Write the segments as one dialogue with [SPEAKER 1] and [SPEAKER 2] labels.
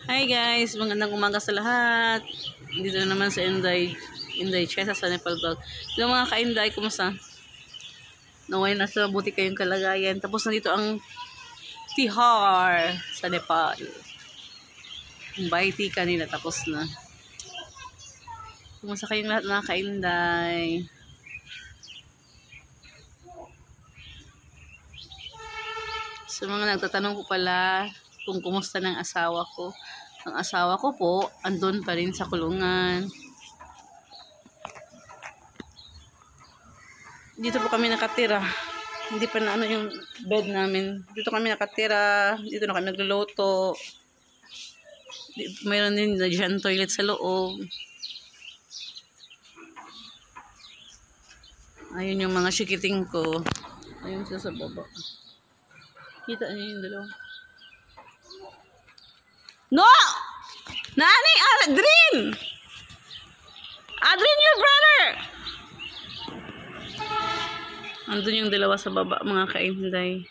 [SPEAKER 1] Hi guys, magandang umaga sa lahat. Dito na naman sa Inday Chesa sa Nepal Vlog. Hello mga ka-Inday, kumusta? Naway nasa mabuti kayong kalagayan. Tapos nandito ang Tihar sa Nepal. Ang Baiti kanina tapos na. Kumusta kayong lahat mga ka-Inday? Sa mga nagtatanong ko pala kung kumusta ng asawa ko. Ang asawa ko po, andun pa rin sa kulungan. Dito po kami nakatira. Hindi pa na ano yung bed namin. Dito kami nakatira. Dito na kami nagluluto. Mayroon din dyan toilet sa loob. Ayun yung mga shikiting ko. Ayun siya sa baba. Kita niyo yung dalawa. No! Nani! Adrin! Adrin, your brother! Andun yung dalawa sa baba, mga ka-Inday.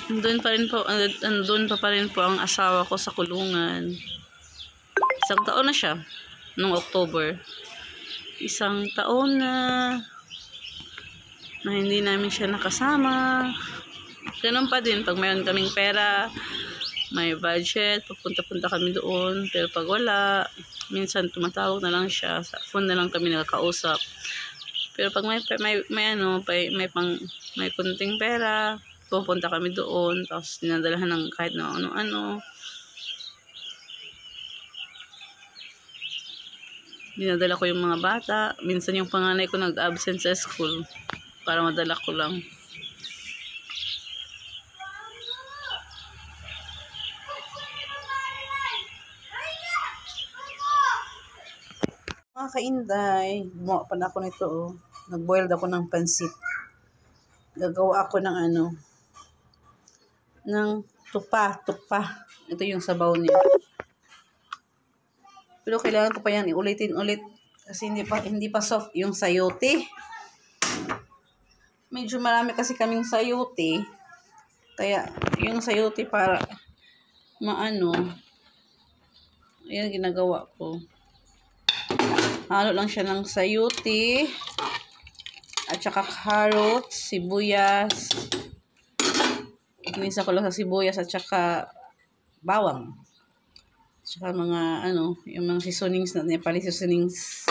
[SPEAKER 1] Andun pa rin po ang asawa ko sa kulungan. Isang taon na siya, nung October. Isang taon na hindi namin siya nakasama. Ganun pa din, pag mayroon kaming pera, may budget, pupunta-punta kami doon. Pero pag wala, minsan tumatawag na lang siya, sa phone na lang kami nakakausap. Pero pag may kunting pera, pupunta kami doon, tapos dinadalahan ng kahit na ano-ano. Dinadala ko yung mga bata. Minsan yung panganay ko nag-absent sa school para madala ko lang. Mga ka-Inday, gumawa pa na ako nito. Oh. Nag-boil ako ng pansit. Gagawa ako ng ng tupa. Ito yung sabaw niya. Pero kailangan ko pa yan ulitin kasi hindi pa soft yung sayote. Medyo marami kasi kaming sayote. Kaya yung sayote para maano, ayan ginagawa ko. Halo lang siya ng sayote at saka carrots, sibuyas. Inisa ko lang sa sibuyas at saka bawang. Tsaka mga yung mga seasonings na Nepali seasonings.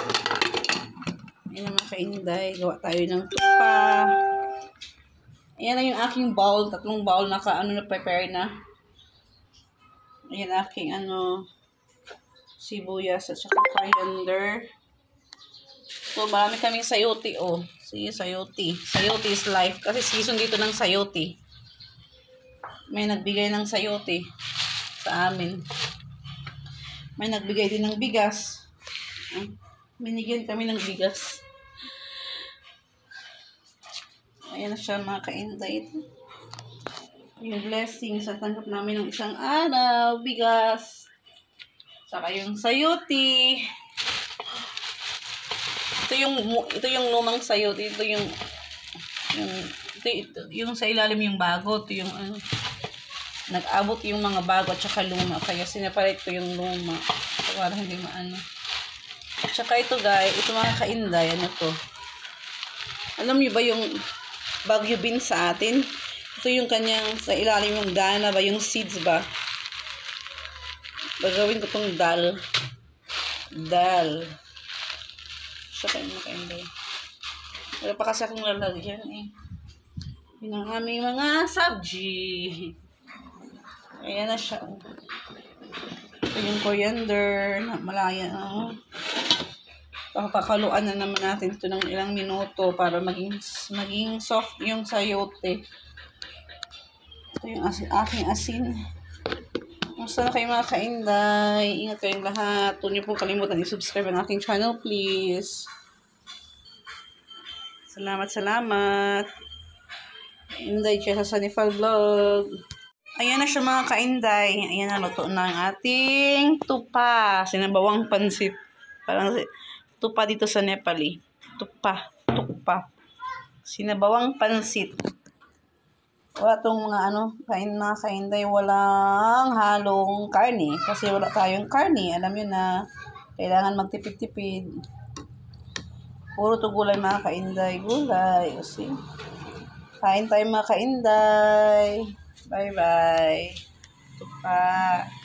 [SPEAKER 1] Ayan mga ka-Inday, gawa tayo ng tupa. Ayan na yung aking bowl, 3 bowl na prepare na. Ayan aking sibuyas at saka coriander. So marami kaming sayote Sige, sayote. Sayote is life kasi season dito ng sayote. May nagbigay ng sayote sa amin. May nagbigay din ng bigas. Binigyan kami ng bigas. Ayan na siya mga ka-Inday. Yung blessing sa tanggap namin ng isang araw. Bigas. Saka yung sayote. Ito yung lumang sayote. Ito yung sa ilalim yung bago. Ito yung nag-abot yung mga bago at saka luma. Kaya sinaparate ko yung luma. Para hindi maano. At saka ito guys, ito mga ka-Inday, to? Alam niyo ba yung Baguio beans sa atin? Ito yung kanyang, sa ilalim yung dana ba, yung seeds ba? Gagawin ko tong dal. Saka yung mga ka-Inday. Wala pa kasi akong lalagyan Yun ang aming mga sabji. Ayan na siya. Ito yung coriander. Malaya. Papakaluan na naman natin ito ng ilang minuto para maging soft yung sayote. Ito yung aking asin. Kumusta na kayo mga ka-Inday? Ingat kayong lahat. Huwag niyo po kalimutan i-subscribe ang aking channel, please. Salamat. Inday Chesa sa Nepal Vlog. Ayan na siya mga ka-Inday. Ayan na, luto na ang ating tupa. Sinabawang pansit. Parang tupa dito sa Nepali. tukpa. Sinabawang pansit. Wala tong mga mga kainday, walang halong karne. Kasi wala tayong karne. Alam nyo na, kailangan magtipid-tipid. Puro to gulay mga kainday. Gulay. O see? Kain tayo mga kainday. Bye-bye. Tukpa.